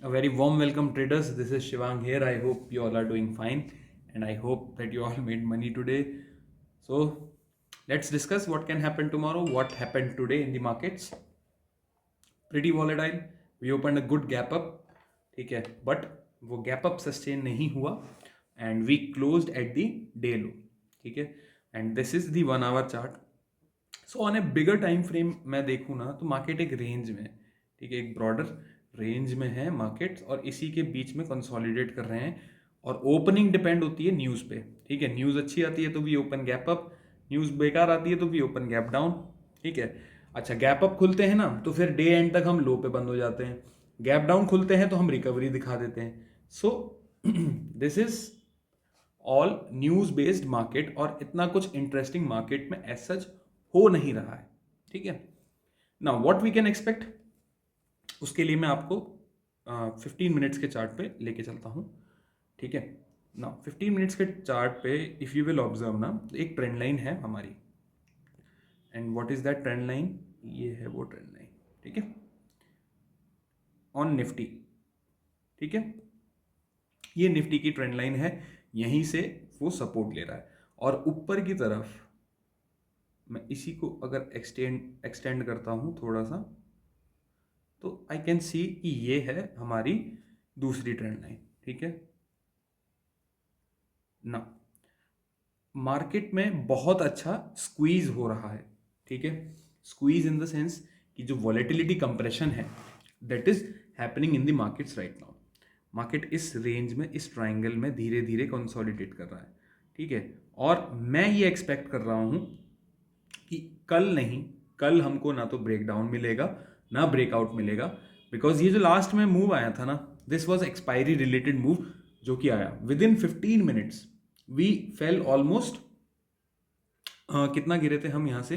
A very warm welcome, traders. This is Shivang here. I hope you all are doing fine, and I hope that you all made money today. So, let's discuss what can happen tomorrow, what happened today in the markets. Pretty volatile. We opened a good gap up, ठीक है, but वो gap up sustain नहीं हुआ, and we closed at the day low, ठीक है, and this is the 1 hour chart. So on A bigger time frame मैं देखूँ ना तो मार्केट एक रेंज में है, ठीक है, एक ब्रॉडर रेंज में है मार्केट्स, और इसी के बीच में कंसोलिडेट कर रहे हैं, और ओपनिंग डिपेंड होती है न्यूज़ पे, ठीक है। न्यूज़ अच्छी आती है तो भी ओपन गैप अप, न्यूज़ बेकार आती है तो भी ओपन गैप डाउन, ठीक है। अच्छा, गैप अप खुलते हैं ना तो फिर डे एंड तक हम लो पे बंद हो जाते हैं, गैप डाउन खुलते हैं तो हम रिकवरी दिखा देते हैं। So this is all news based market, और इतना कुछ इंटरेस्टिंग मार्केट में एज सच हो नहीं रहा है, ठीक है। Now what we can expect, उसके लिए मैं आपको 15 मिनट्स के चार्ट पे लेके चलता हूँ, ठीक है। नाउ 15 मिनट्स के चार्ट पे इफ़ यू विल ऑब्जर्व ना, एक ट्रेंड लाइन है हमारी, and what is that trend line, ये है वो ट्रेंड लाइन, ठीक है, ऑन निफ्टी, ठीक है। ये निफ्टी की ट्रेंड लाइन है, यहीं से वो सपोर्ट ले रहा है, और ऊपर की तरफ मैं इसी को अगर एक्सटेंड करता हूँ थोड़ा सा, तो आई कैन सी कि ये है हमारी दूसरी ट्रेंड लाइन, ठीक है ना। मार्केट में बहुत अच्छा स्क्वीज हो रहा है, ठीक है, स्क्वीज इन द सेंस कि जो वॉलेटिलिटी कंप्रेशन है that is happening in the markets right now. Market इस रेंज में, इस ट्राइंगल में धीरे धीरे कंसोलिडेट कर रहा है, ठीक है। और मैं ये एक्सपेक्ट कर रहा हूँ कि कल नहीं, कल हमको ना तो ब्रेकडाउन मिलेगा ना ब्रेकआउट मिलेगा, बिकॉज ये जो लास्ट में मूव आया था ना, this was expiry related move, जो कि आया within 15 minutes we fell almost, कितना गिरे थे हम यहाँ से,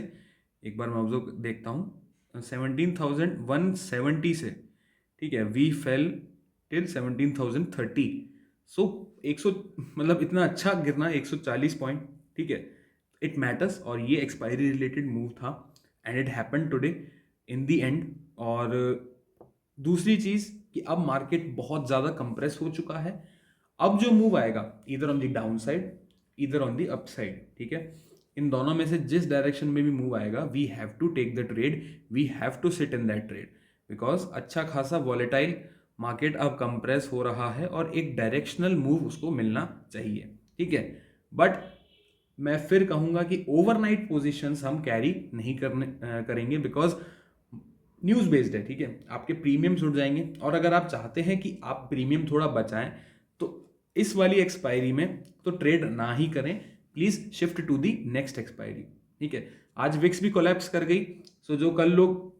एक बार मैं ऑब्जर्व देखता हूँ, 17,170 से, ठीक है, वी फेल टिल 17,030। सो 100, मतलब इतना अच्छा गिरना 140 पॉइंट, ठीक है, इट मैटर्स, और ये एक्सपायरी रिलेटेड मूव था, and it happen today in the end. और दूसरी चीज़ कि अब मार्केट बहुत ज़्यादा कंप्रेस हो चुका है, अब जो मूव आएगा इधर ऑन द डाउन साइड इधर ऑन द अप साइड, ठीक है, इन दोनों में से जिस डायरेक्शन में भी मूव आएगा we have to take the trade, we have to sit in that trade, because अच्छा खासा वॉलेटाइल मार्केट अब कंप्रेस हो रहा है, और एक डायरेक्शनल मूव उसको मिलना चाहिए, ठीक है। बट मैं फिर कहूँगा कि ओवरनाइट पोजीशंस हम कैरी नहीं करेंगे, बिकॉज न्यूज़ बेस्ड है, ठीक है, आपके प्रीमियम्स उठ जाएंगे, और अगर आप चाहते हैं कि आप प्रीमियम थोड़ा बचाएं तो इस वाली एक्सपायरी में तो ट्रेड ना ही करें, please shift to the next expiry, ठीक है। आज विक्स भी कोलैप्स कर गई, सो जो कल लोग,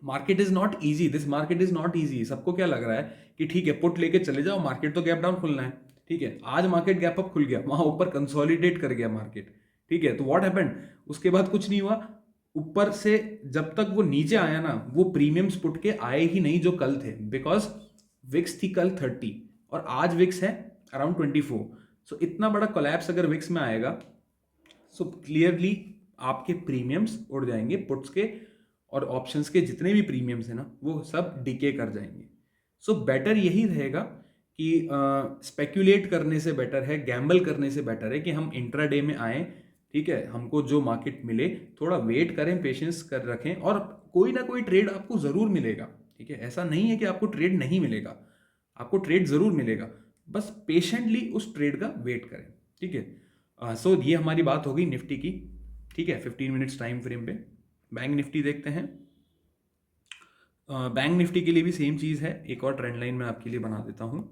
market is not easy, this market is not easy, सबको क्या लग रहा है कि ठीक है पुट लेके चले जाओ, मार्केट तो गैप डाउन खुलना है, ठीक है। आज मार्केट गैप अप खुल गया, वहां ऊपर कंसोलिडेट कर गया मार्केट, ठीक है, तो व्हाट हैपेंड, उसके बाद कुछ नहीं हुआ, ऊपर से जब तक वो नीचे आया ना, वो प्रीमियम्स पुट के आए ही नहीं जो कल थे, बिकॉज विक्स थी कल 30 और आज विक्स है अराउंड 24। सो इतना बड़ा कोलैप्स अगर विक्स में आएगा, सो क्लियरली आपके प्रीमियम्स उड़ जाएंगे पुट्स के, और ऑप्शंस के जितने भी प्रीमियम्स हैं ना वो सब डिके कर जाएंगे। सो बेटर यही रहेगा कि स्पेक्यूलेट करने से बेटर है, गैम्बल करने से बेटर है कि हम इंट्राडे में आएँ, ठीक है, हमको जो मार्केट मिले थोड़ा वेट करें, पेशेंस कर रखें, और कोई ना कोई ट्रेड आपको ज़रूर मिलेगा, ठीक है। ऐसा नहीं है कि आपको ट्रेड नहीं मिलेगा, आपको ट्रेड ज़रूर मिलेगा, बस पेशेंटली उस ट्रेड का वेट करें, ठीक है। सो ये हमारी बात हो गई निफ्टी की, ठीक है, 15 मिनट्स टाइम फ्रेम पे। बैंक निफ्टी देखते हैं। बैंक निफ्टी के लिए भी सेम चीज़ है, एक और ट्रेंड लाइन मैं आपके लिए बना देता हूँ,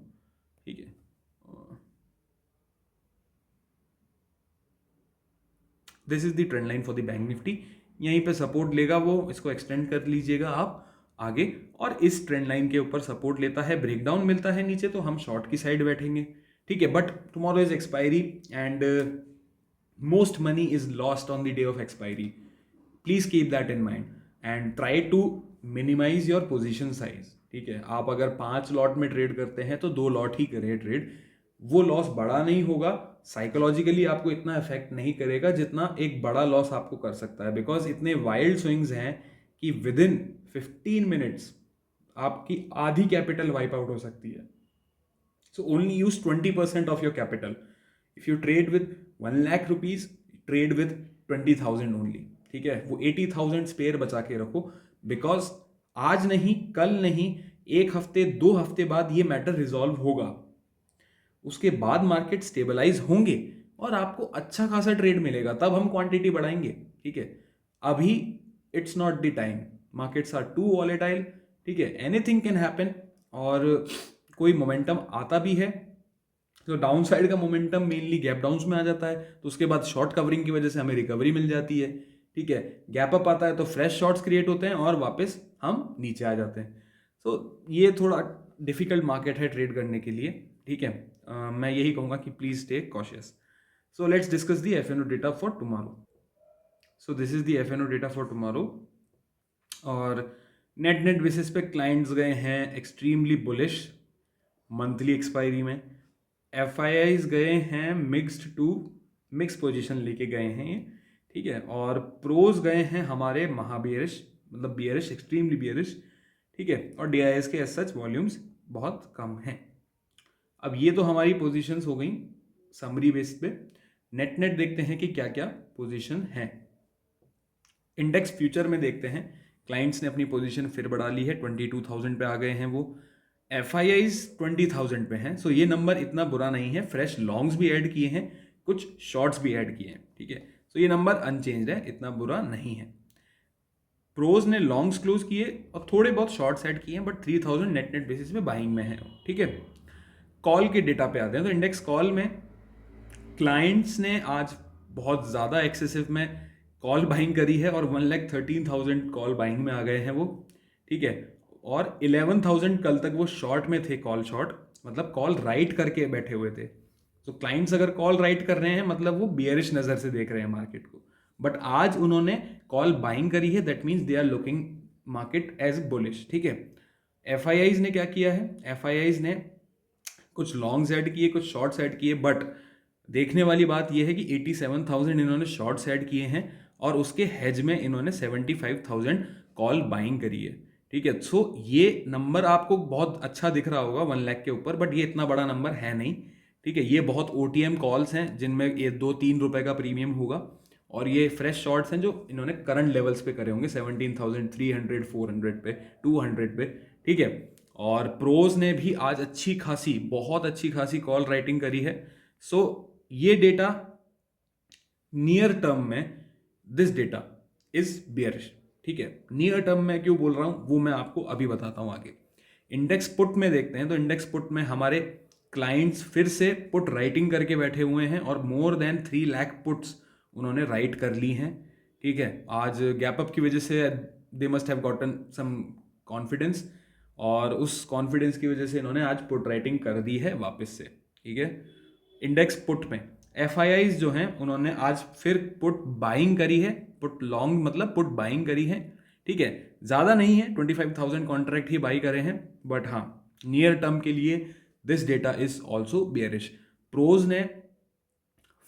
ठीक है। This is the trend line for the bank Nifty, यहीं पे सपोर्ट लेगा वो, इसको एक्सटेंड कर लीजिएगा आप आगे, और इस ट्रेंड लाइन के ऊपर सपोर्ट लेता है, ब्रेकडाउन मिलता है नीचे तो हम शॉर्ट की साइड बैठेंगे, ठीक है। But tomorrow is expiry, and most money is lost on the day of expiry, please keep that in mind and try to minimize your position size, ठीक है। आप अगर 5 लॉट में ट्रेड करते हैं तो 2 लॉट ही करें ट्रेड, वो लॉस बड़ा नहीं होगा, साइकोलॉजिकली आपको इतना इफेक्ट नहीं करेगा जितना एक बड़ा लॉस आपको कर सकता है, बिकॉज इतने वाइल्ड स्विंग्स हैं कि विद इन 15 मिनट्स आपकी आधी कैपिटल वाइप आउट हो सकती है. So only use 20% of your capital. If you trade with 1 lakh rupees, trade with 20,000 only. ठीक है, वो 80,000 स्पेयर बचा के रखो, बिकॉज आज नहीं, कल नहीं, 1 हफ्ते 2 हफ्ते बाद ये मैटर रिजॉल्व होगा. उसके बाद मार्केट स्टेबलाइज होंगे और आपको अच्छा खासा ट्रेड मिलेगा, तब हम क्वांटिटी बढ़ाएंगे. ठीक है, अभी it's not the time. Markets are too volatile. ठीक है, एनीथिंग कैन हैपन. और कोई मोमेंटम आता भी है तो डाउन साइड का मोमेंटम मेनली गैप डाउन्स में आ जाता है, तो उसके बाद शॉर्ट कवरिंग की वजह से हमें रिकवरी मिल जाती है. ठीक है, गैप अप आता है तो फ्रेश शॉर्ट्स क्रिएट होते हैं और वापस हम नीचे आ जाते हैं. तो ये थोड़ा डिफिकल्ट मार्केट है ट्रेड करने के लिए. ठीक है, मैं यही कहूँगा कि please stay cautious. So let's discuss the FNO data for tomorrow. So this is the FNO data for tomorrow. और नेट बेसिस पे क्लाइंट्स गए हैं एक्सट्रीमली बुलिश मंथली एक्सपायरी में. एफआईआईज गए हैं मिक्स्ड टू मिक्स पोजीशन लेके गए हैं ये. ठीक है, और प्रोज गए हैं हमारे महाबियरिश, मतलब बियरिश, एक्सट्रीमली बियरिश. ठीक है, और डीआईएस के एज सच वॉल्यूम्स बहुत कम हैं. अब ये तो हमारी पोजीशंस हो गई समरी बेस पे. नेट देखते हैं कि क्या क्या पोजीशन है. इंडेक्स फ्यूचर में देखते हैं, क्लाइंट्स ने अपनी पोजीशन फिर बढ़ा ली है, 22,000 पे आ गए हैं वो. एफआईआईज 20,000 पे हैं. सो ये नंबर इतना बुरा नहीं है. फ्रेश लॉन्ग्स भी ऐड किए हैं, कुछ शॉर्ट्स भी ऐड किए हैं. ठीक है, सो ये नंबर अनचेंज्ड है, इतना बुरा नहीं है. प्रोज ने लॉन्ग्स क्लोज किए और थोड़े बहुत शॉर्ट्स ऐड किए हैं, बट 3,000 नेट बेसिस पे बाइंग में है. ठीक है, कॉल के डेटा पे आते हैं. तो इंडेक्स कॉल में क्लाइंट्स ने आज बहुत ज़्यादा एक्सेसिव में कॉल बाइंग करी है और 1,13,000 कॉल बाइंग में आ गए हैं वो. ठीक है, और 11,000 कल तक वो शॉर्ट में थे, कॉल शॉर्ट, मतलब कॉल राइट करके बैठे हुए थे. तो क्लाइंट्स अगर कॉल राइट कर रहे हैं मतलब वो बियरिश नज़र से देख रहे हैं मार्केट को, बट आज उन्होंने कॉल बाइंग करी है. That means they are looking market as bullish. ठीक है, एफआईआईज ने क्या किया है, एफआईआईज ने कुछ लॉन्ग्स ऐड किए, कुछ शॉर्ट्स ऐड किए, बट देखने वाली बात यह है कि 87,000 इन्होंने शॉर्ट्स ऐड किए हैं और उसके हेज में इन्होंने 75,000 कॉल बाइंग करी है. ठीक है, सो ये नंबर आपको बहुत अच्छा दिख रहा होगा 1 लाख के ऊपर, बट ये इतना बड़ा नंबर है नहीं. ठीक है, ये बहुत ओटीएम कॉल्स हैं जिनमें ये 2-3 रुपए का प्रीमियम होगा, और ये फ्रेश शॉर्ट्स हैं जो इन्होंने करंट लेवल्स पे करे होंगे, 17,300, 400 पे, 200 पे. ठीक है, और प्रोज ने भी आज अच्छी खासी, बहुत अच्छी खासी कॉल राइटिंग करी है. सो ये डेटा नियर टर्म में, दिस डेटा इज बियरिश. ठीक है, नियर टर्म में क्यों बोल रहा हूं वो मैं आपको अभी बताता हूं आगे. इंडेक्स पुट में देखते हैं, तो इंडेक्स पुट में हमारे क्लाइंट्स फिर से पुट राइटिंग करके बैठे हुए हैं और मोर देन 3 लाख पुट्स उन्होंने राइट कर ली हैं. ठीक है, आज गैप अप की वजह से they must have gotten some confidence, और उस कॉन्फिडेंस की वजह से इन्होंने आज पुट राइटिंग कर दी है वापस से. ठीक है, इंडेक्स पुट में एफआईआईज जो हैं उन्होंने आज फिर पुट बाइंग करी है, पुट लॉन्ग मतलब पुट बाइंग करी है. ठीक है, ज़्यादा नहीं है, 25,000 कॉन्ट्रैक्ट ही बाई करे हैं, बट हाँ नियर टर्म के लिए this data is also bearish. Pros ने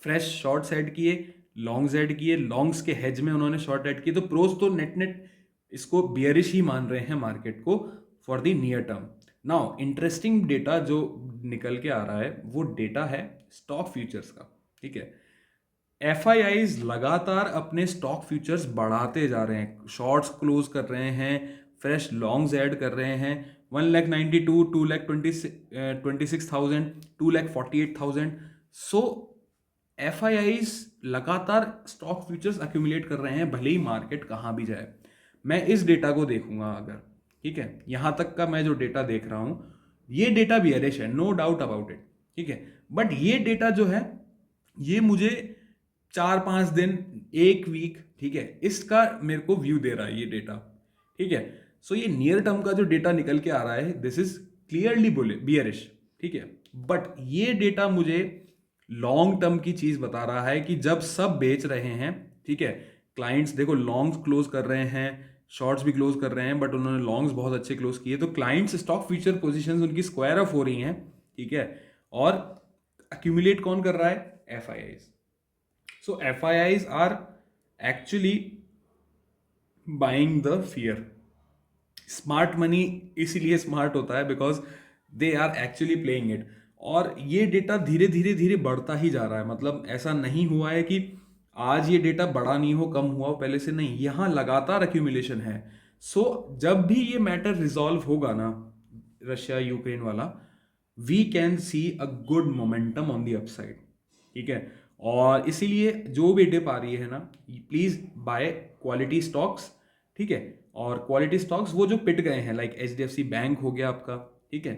फ्रेश शॉर्ट्स ऐड किए, लॉन्ग्स ऐड किए, लॉन्ग्स के हेज में उन्होंने शॉर्ट ऐड किए, तो प्रोज तो नेट इसको बियरिश ही मान रहे हैं मार्केट को for the near term. Now interesting data जो निकल के आ रहा है वो डेटा है स्टॉक फ्यूचर्स का. ठीक है, एफआईआईज लगातार अपने स्टॉक फ्यूचर्स बढ़ाते जा रहे हैं, शॉर्ट्स क्लोज कर रहे हैं, फ्रेश लॉन्ग्स ऐड कर रहे हैं. 1,92,000, 2,26,000, 2,48,000. सो एफआईआईज लगातार स्टॉक फ्यूचर्स अक्यूमुलेट कर रहे हैं, भले ही मार्केट कहाँ भी जाए. मैं इस डेटा को देखूंगा अगर, ठीक है, यहां तक का मैं जो डेटा देख रहा हूं ये डेटा बियरिश है, नो डाउट अबाउट इट. ठीक है, बट ये डेटा जो है ये मुझे 4-5 दिन, 1 वीक, ठीक है, इसका मेरे को व्यू दे रहा है ये डेटा. ठीक है, सो ये नियर टर्म का जो डेटा निकल के आ रहा है दिस इज क्लियरली बियरिश. ठीक है, बट ये डेटा मुझे लॉन्ग टर्म की चीज बता रहा है कि जब सब बेच रहे हैं, ठीक है, क्लाइंट्स देखो लॉन्ग्स क्लोज कर रहे हैं, शॉर्ट्स भी क्लोज कर रहे हैं, बट उन्होंने लॉन्ग्स बहुत अच्छे क्लोज किए, तो क्लाइंट्स स्टॉक फ्यूचर पोजीशंस उनकी स्क्वायर ऑफ हो रही हैं. ठीक है, और अक्यूमुलेट कौन कर रहा है, FIIs. So FIIs are actually buying the fear. Smart money इसीलिए स्मार्ट होता है because they are actually playing it. और ये डेटा धीरे धीरे धीरे बढ़ता ही जा रहा है, मतलब ऐसा नहीं हुआ है कि आज ये डेटा बढ़ा नहीं हो, कम हुआ हो पहले से, नहीं, यहाँ लगातार एक्यूमुलेशन है। सो जब भी ये मैटर रिजॉल्व होगा ना, रशिया यूक्रेन वाला, we can see a good momentum on the upside, ठीक है। और इसीलिए जो भी डिप आ रही है ना, प्लीज बाय क्वालिटी स्टॉक्स, ठीक है। और क्वालिटी स्टॉक्स वो जो पिट गए हैं, लाइक HDFC बैंक हो गया आपका, ठीक है,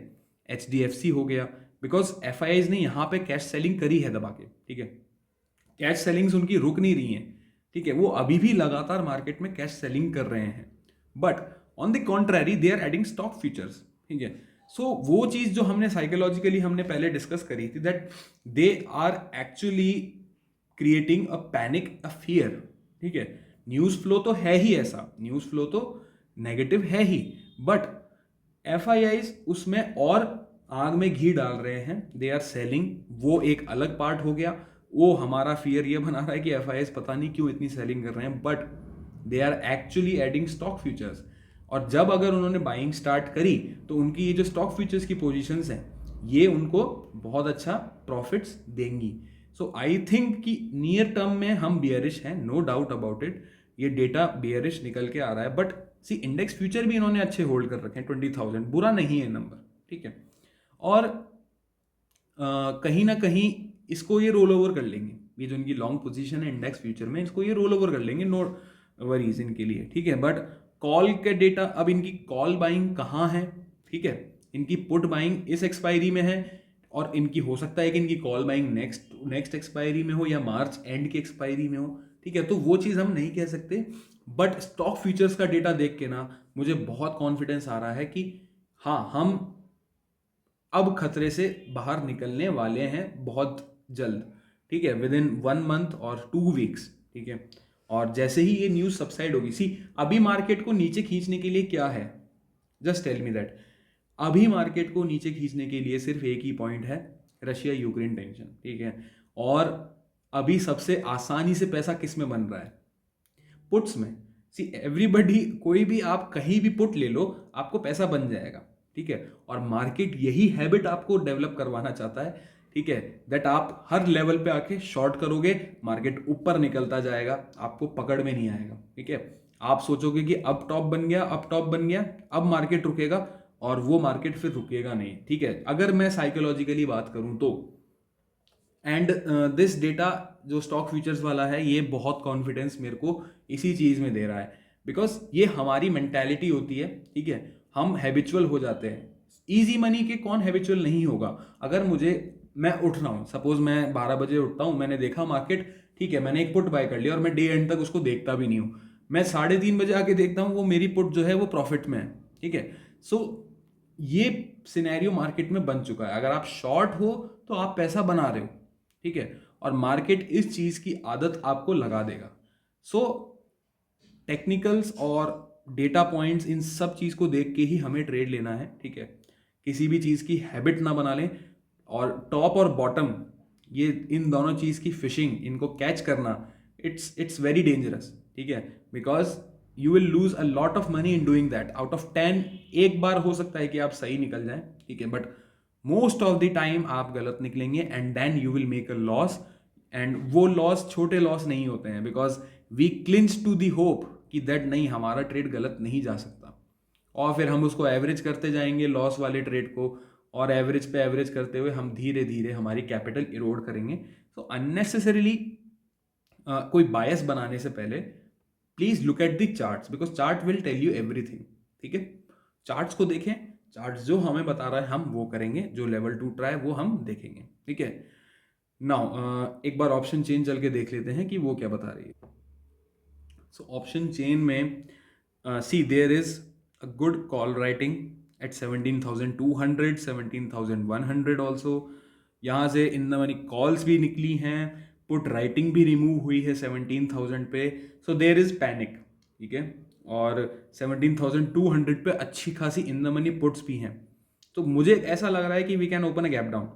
HDFC हो गया, बिकॉज FIIs ने यहाँ पे कैश सेलिंग करी है दबा के, ठीक है। कैश सेलिंग्स उनकी रुक नहीं रही हैं, ठीक है, वो अभी भी लगातार मार्केट में कैश सेलिंग कर रहे हैं, but on the contrary they are adding stock futures, ठीक है। सो वो चीज जो हमने साइकोलॉजिकली हमने पहले डिस्कस करी थी, that they are actually creating a panic, a fear, ठीक है। न्यूज फ्लो तो है ही ऐसा, न्यूज फ्लो तो नेगेटिव है ही, बट FIIs उसमें और आग में घी डाल रहे हैं, दे आर सेलिंग, वो एक अलग पार्ट हो गया। वो हमारा फियर ये बना रहा है कि FIIs पता नहीं क्यों इतनी सेलिंग कर रहे हैं, but they are actually adding stock futures. और जब अगर उन्होंने बाइंग स्टार्ट करी तो उनकी ये जो स्टॉक फ्यूचर्स की पोजीशंस हैं, ये उनको बहुत अच्छा प्रॉफिट्स देंगी। सो आई थिंक कि नियर टर्म में हम बियरिश हैं, नो डाउट अबाउट इट, ये डेटा बियरिश निकल के आ रहा है, बट सी इंडेक्स फ्यूचर भी इन्होंने अच्छे होल्ड कर रखे हैं, 20,000 बुरा नहीं है नंबर, ठीक है। और कहीं ना कहीं इसको ये रोल ओवर कर लेंगे, ये जो इनकी लॉन्ग पोजीशन है इंडेक्स फ्यूचर में, इसको ये रोल ओवर कर लेंगे, नो वरीज इनके लिए, ठीक है। बट कॉल के डेटा, अब इनकी कॉल बाइंग कहाँ है, ठीक है, इनकी पुट बाइंग इस एक्सपायरी में है, और इनकी हो सकता है कि इनकी कॉल बाइंग नेक्स्ट एक्सपायरी में हो या मार्च एंड की एक्सपायरी में हो, ठीक है। तो वो चीज़ हम नहीं कह सकते, बट स्टॉक फ्यूचर्स का डेटा देख के ना मुझे बहुत कॉन्फिडेंस आ रहा है कि हाँ, हम अब खतरे से बाहर निकलने वाले हैं बहुत जल्द, ठीक है, विद इन 1 मंथ और 2 वीक्स, ठीक है। और जैसे ही ये न्यूज़ सबसाइड होगी, सी अभी मार्केट को नीचे खींचने के लिए क्या है, जस्ट टेल मी दैट। अभी मार्केट को नीचे खींचने के लिए सिर्फ एक ही पॉइंट है, रशिया यूक्रेन टेंशन, ठीक है। और अभी सबसे आसानी से पैसा किस में बन रहा है, पुट्स में। सी एवरीबडी, कोई भी आप कहीं भी पुट ले लो, आपको पैसा बन जाएगा, ठीक है। और मार्केट यही हैबिट आपको डेवलप करवाना चाहता है, ठीक है, दैट आप हर लेवल पे आके शॉर्ट करोगे, मार्केट ऊपर निकलता जाएगा, आपको पकड़ में नहीं आएगा, ठीक है। आप सोचोगे कि अब टॉप बन गया, अब टॉप बन गया, अब मार्केट रुकेगा, और वो मार्केट फिर रुकेगा नहीं, ठीक है, अगर मैं साइकोलॉजिकली बात करूं तो। एंड दिस डेटा जो स्टॉक फ्यूचर्स वाला है, ये बहुत कॉन्फिडेंस मेरे को इसी चीज में दे रहा है, बिकॉज ये हमारी मेंटेलिटी होती है, ठीक है, हम हैबिचुअल हो जाते हैं। इजी मनी के कौन हैबिचुअल नहीं होगा। अगर मैं उठ रहा हूँ, सपोज मैं 12 बजे उठता हूँ, मैंने देखा मार्केट, ठीक है, मैंने एक पुट बाय कर लिया और मैं डे एंड तक उसको देखता भी नहीं हूँ, मैं 3:30 बजे आके देखता हूँ वो मेरी पुट जो है वो प्रॉफिट में है, ठीक है। सो ये सिनेरियो मार्केट में बन चुका है, अगर आप शॉर्ट हो तो आप पैसा बना रहे हो, ठीक है, और मार्केट इस चीज की आदत आपको लगा देगा। सो टेक्निकल्स और डेटा पॉइंट्स, इन सब चीज को देख के ही हमें ट्रेड लेना है, ठीक है। किसी भी चीज की हैबिट ना बना लें, और टॉप और बॉटम, ये इन दोनों चीज की फिशिंग, इनको कैच करना, इट्स वेरी डेंजरस, ठीक है, because you will lose a lot of money in doing that. Out of 10 एक बार हो सकता है कि आप सही निकल जाएं, ठीक है, but most of the time आप गलत निकलेंगे, and then you will make a loss. And वो लॉस छोटे लॉस नहीं होते हैं, because we clinch to the hope कि दैट नहीं, हमारा ट्रेड गलत नहीं जा सकता, और फिर हम उसको एवरेज करते जाएंगे लॉस वाले ट्रेड को, और एवरेज पे एवरेज करते हुए हम धीरे धीरे हमारी कैपिटल इरोड करेंगे। तो अननेसेसरीली कोई बायस बनाने से पहले please look at the charts, because chart will tell you everything, ठीक है। चार्ट्स को देखें, चार्ट्स जो हमें बता रहा है हम वो करेंगे, जो लेवल टूट रहा है वो हम देखेंगे, ठीक है। नाउ एक बार ऑप्शन चेन चल के देख लेते हैं कि वो क्या बता रही है। सो ऑप्शन चेन में see there is a good call writing at 17,200, 17,100 also. यहाँ से इन द मनी कॉल्स भी निकली हैं, पुट राइटिंग भी रिमूव हुई है 17,000 पे। सो देयर इज पैनिक, ठीक है, और 17,200 पे अच्छी खासी इन द मनी पुट्स भी हैं। तो मुझे ऐसा लग रहा है कि we can open a gap down,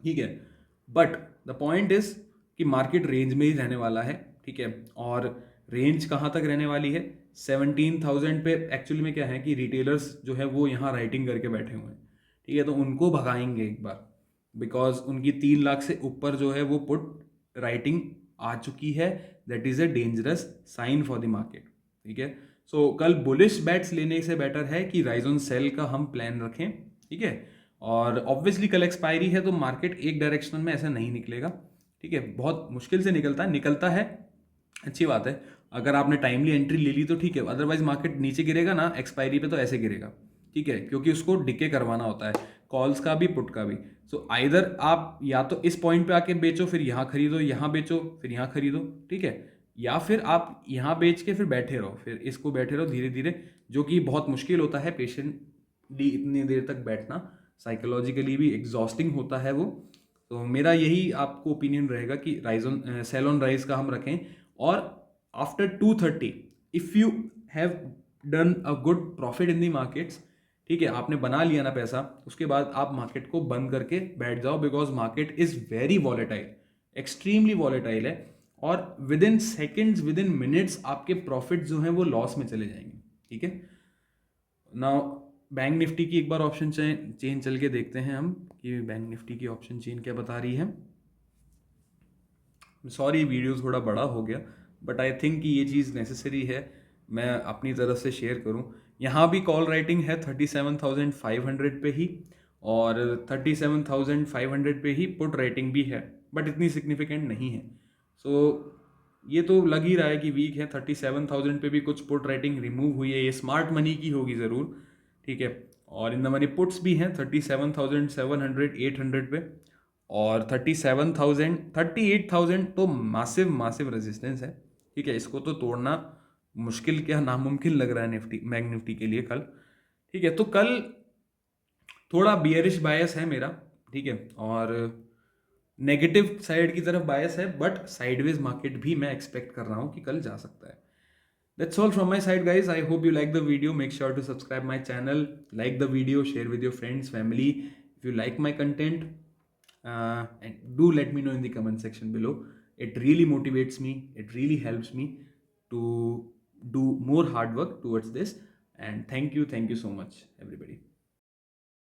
ठीक है, बट द पॉइंट इज कि मार्केट रेंज में ही रहने वाला है, ठीक है। और रेंज कहाँ तक रहने वाली है, 17,000 पे एक्चुअली में क्या है कि रिटेलर्स जो है वो यहाँ राइटिंग करके बैठे हुए हैं, ठीक है, तो उनको भगाएंगे एक बार, बिकॉज उनकी 3 लाख से ऊपर जो है वो पुट राइटिंग आ चुकी है। That is a dangerous sign for the market, ठीक है। सो कल बुलिश बैट्स लेने से बेटर है कि राइज ऑन सेल का हम प्लान रखें, ठीक है। और ऑब्वियसली कल एक्सपायरी है तो मार्केट एक डायरेक्शन में ऐसा नहीं निकलेगा, ठीक है, बहुत मुश्किल से निकलता है, अच्छी बात है। अगर आपने टाइमली एंट्री ले ली तो ठीक है, अदरवाइज मार्केट नीचे गिरेगा ना एक्सपायरी पे तो ऐसे गिरेगा, ठीक है, क्योंकि उसको डिके करवाना होता है, कॉल्स का भी पुट का भी। सो आइदर आप या तो इस पॉइंट पे आके बेचो फिर यहाँ खरीदो, यहाँ बेचो फिर यहाँ खरीदो, ठीक है, या फिर आप यहाँ बेच के फिर बैठे रहो, फिर इसको बैठे रहो धीरे धीरे, जो कि बहुत मुश्किल होता है पेशेंटली इतनी देर तक बैठना, साइकोलॉजिकली भी एग्जॉस्टिंग होता है वो। तो मेरा यही आपको ओपिनियन रहेगा कि rise on sale on rise का हम रखें। और after 230 if you have done a good profit in the markets, ठीक है, आपने बना लिया ना पैसा, उसके बाद आप मार्केट को बंद करके बैठ जाओ, because market is very volatile, extremely volatile है, और with in seconds with in minutes आपके प्रॉफिट जो हैं वो लॉस में चले जाएंगे, ठीक है। नाउ बैंक निफ्टी की एक बार ऑप्शन चेन चल के देखते हैं हम कि बैंक निफ्टी की ऑप्शन चेन क्या बता रही है। सॉरी वीडियो थोड़ा बड़ा हो गया, बट आई थिंक कि ये चीज़ नेसेसरी है मैं अपनी तरफ से शेयर करूं। यहाँ भी कॉल राइटिंग है 37,500 पे ही, और 37,500 पे ही पुट राइटिंग भी है, बट इतनी सिग्निफिकेंट नहीं है। सो ये तो लग ही रहा है कि वीक है। 37,000 पे भी कुछ पुट राइटिंग रिमूव हुई है, ये स्मार्ट मनी की होगी ज़रूर, ठीक है। और इन द मनी पुट्स भी हैं 37,700 800 पे, और 37,000 38,000 तो मासिव मासिव रेजिस्टेंस है, ठीक है, इसको तो तोड़ना मुश्किल क्या नामुमकिन लग रहा है निफ्टी बैंक निफ्टी के लिए कल, ठीक है। तो कल थोड़ा बियरिश बायस है मेरा, ठीक है, और नेगेटिव साइड की तरफ बायस है, बट साइडवेज मार्केट भी मैं एक्सपेक्ट कर रहा हूँ कि कल जा सकता है। That's all from my side, guys. I hope you like the video. Make sure to subscribe my channel, like the video, share with your friends, family. If you like my content, and do let me know in the comment section below. It really motivates me. It really helps me to do more hard work towards this. And thank you so much, everybody.